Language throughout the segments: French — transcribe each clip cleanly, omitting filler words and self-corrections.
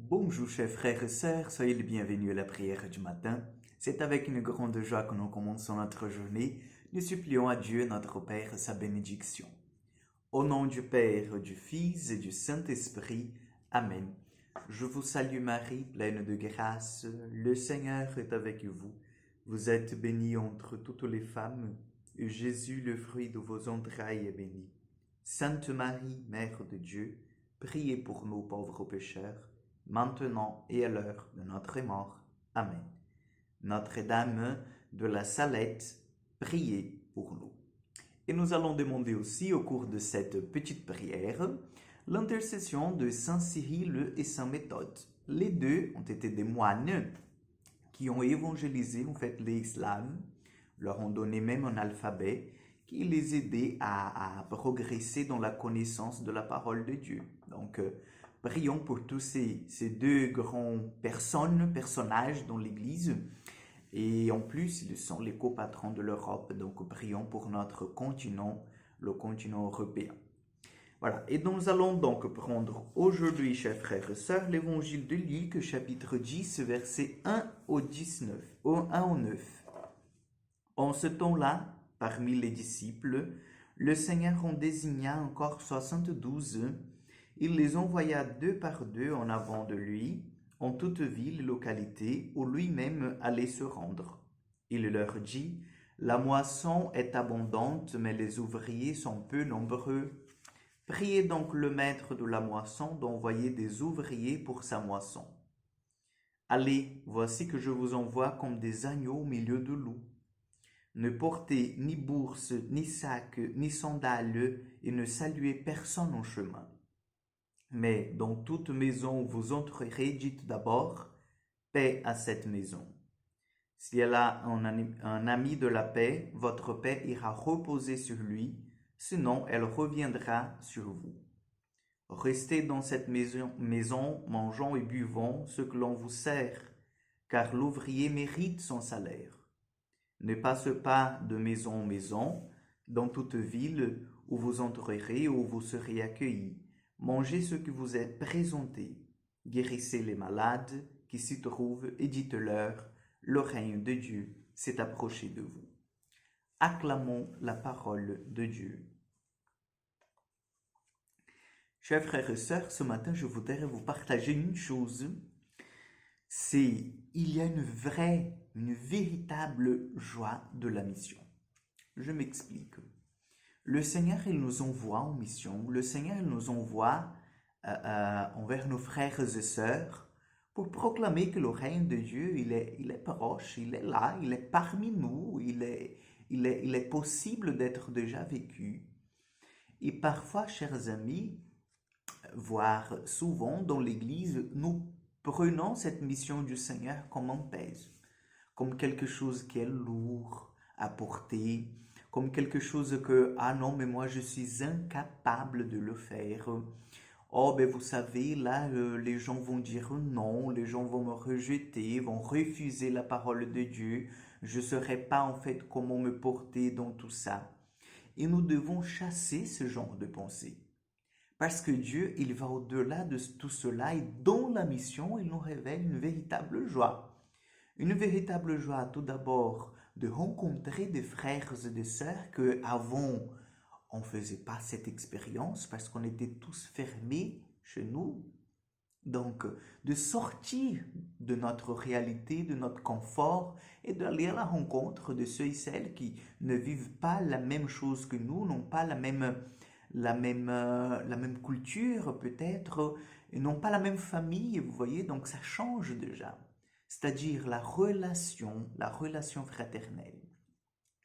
Bonjour chers frères et sœurs, soyez les bienvenus à la prière du matin. C'est avec une grande joie que nous commençons notre journée. Nous supplions à Dieu notre Père sa bénédiction. Au nom du Père, du Fils et du Saint-Esprit. Amen. Je vous salue Marie, pleine de grâce. Le Seigneur est avec vous. Vous êtes bénie entre toutes les femmes, et Jésus, le fruit de vos entrailles, est béni. Sainte Marie, Mère de Dieu, priez pour nous pauvres pécheurs, maintenant et à l'heure de notre mort. Amen. Notre-Dame de la Salette, priez pour nous. Et nous allons demander aussi au cours de cette petite prière l'intercession de Saint Cyril et Saint Méthode. Les deux ont été des moines qui ont évangélisé en fait les Slaves, leur ont donné même un alphabet qui les aidait à progresser dans la connaissance de la parole de Dieu. Donc, prions pour tous ces deux grands personnages dans l'Église. Et en plus, ils sont les copatrons de l'Europe. Donc, prions pour notre continent, le continent européen. Voilà. Et nous allons donc prendre aujourd'hui, chers frères et sœurs, l'évangile de Luc, chapitre 10, versets 1 au 19, au 1 au 9. En ce temps-là, parmi les disciples, le Seigneur en désigna encore 72. Il les envoya deux par deux en avant de lui, en toute ville et localité où lui-même allait se rendre. Il leur dit, « La moisson est abondante, mais les ouvriers sont peu nombreux. Priez donc le maître de la moisson d'envoyer des ouvriers pour sa moisson. Allez, voici que je vous envoie comme des agneaux au milieu de loups. Ne portez ni bourse, ni sac, ni sandales, et ne saluez personne en chemin. Mais dans toute maison où vous entrerez, dites d'abord, paix à cette maison. Si elle a un ami de la paix, votre paix ira reposer sur lui, sinon elle reviendra sur vous. Restez dans cette maison, mangeant et buvant ce que l'on vous sert, car l'ouvrier mérite son salaire. Ne passe pas de maison en maison, dans toute ville où vous entrerez, où vous serez accueillis. Mangez ce qui vous est présenté. Guérissez les malades qui s'y trouvent et dites-leur, le règne de Dieu s'est approché de vous. Acclamons la parole de Dieu. Chers frères et sœurs, ce matin, je voudrais vous partager une chose. Il y a une véritable joie de la mission. Je m'explique. Le Seigneur, il nous envoie en mission. Le Seigneur, il nous envoie envers nos frères et sœurs pour proclamer que le règne de Dieu, il est proche, il est là, il est parmi nous, il est possible d'être déjà vécu. Et parfois, chers amis, voire souvent dans l'Église, nous prenons cette mission du Seigneur comme un pèse, comme quelque chose qui est lourd à porter, comme quelque chose que, ah non, mais moi je suis incapable de le faire. Oh, ben vous savez, là, les gens vont dire non, les gens vont me rejeter, vont refuser la parole de Dieu. Je ne saurais pas en fait comment me porter dans tout ça. Et nous devons chasser ce genre de pensée. Parce que Dieu, il va au-delà de tout cela et dans la mission, il nous révèle une véritable joie. Une véritable joie tout d'abord de rencontrer des frères et des sœurs qu'avant, on ne faisait pas cette expérience parce qu'on était tous fermés chez nous. Donc, de sortir de notre réalité, de notre confort et d'aller à la rencontre de ceux et celles qui ne vivent pas la même chose que nous, n'ont pas la même culture peut-être, et n'ont pas la même famille, vous voyez, donc ça change déjà. C'est-à-dire la relation fraternelle.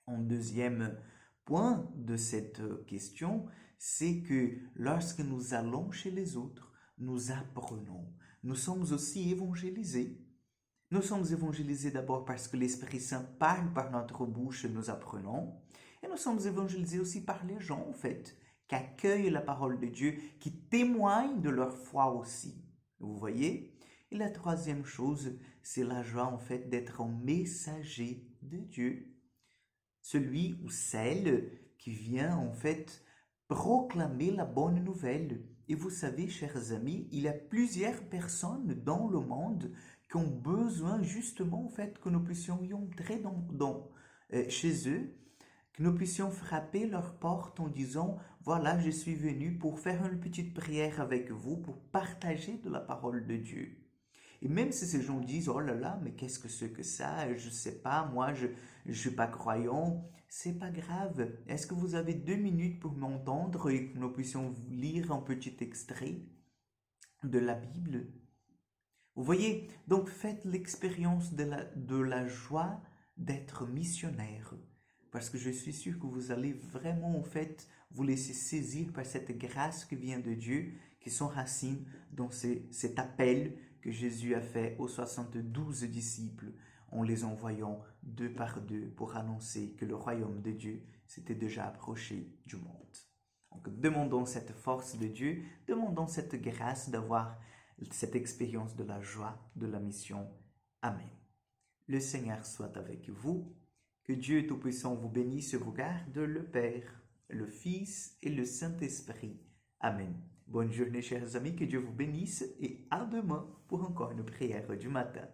En deuxième point de cette question, c'est que lorsque nous allons chez les autres, nous apprenons. Nous sommes aussi évangélisés. Nous sommes évangélisés d'abord parce que l'Esprit Saint parle par notre bouche et nous apprenons. Et nous sommes évangélisés aussi par les gens, en fait, qui accueillent la parole de Dieu, qui témoignent de leur foi aussi. Vous voyez? Et la troisième chose, c'est la joie, en fait, d'être un messager de Dieu. Celui ou celle qui vient, en fait, proclamer la bonne nouvelle Et vous savez, chers amis, il y a plusieurs personnes dans le monde qui ont besoin justement en fait que nous puissions y entrer chez eux, que nous puissions frapper leur porte en disant, voilà, je suis venu pour faire une petite prière avec vous, pour partager de la parole de Dieu. Et même si ces gens disent, oh là là, mais qu'est-ce que c'est que ça? Je sais pas, moi, je suis pas croyant. C'est pas grave. Est-ce que vous avez 2 minutes pour m'entendre et que nous puissions lire un petit extrait de la Bible? Vous voyez, donc faites l'expérience de la joie d'être missionnaire. Parce que je suis sûr que vous allez vraiment, en fait, vous laisser saisir par cette grâce qui vient de Dieu, qui s'enracine dans cet appel que Jésus a fait aux 72 disciples en les envoyant 2 par 2 pour annoncer que le royaume de Dieu s'était déjà approché du monde. Donc demandons cette force de Dieu, demandons cette grâce d'avoir cette expérience de la joie de la mission. Amen. Le Seigneur soit avec vous. Que Dieu Tout-Puissant vous bénisse et vous garde, le Père, le Fils et le Saint-Esprit. Amen. Bonne journée, chers amis, que Dieu vous bénisse et à demain pour encore une prière du matin.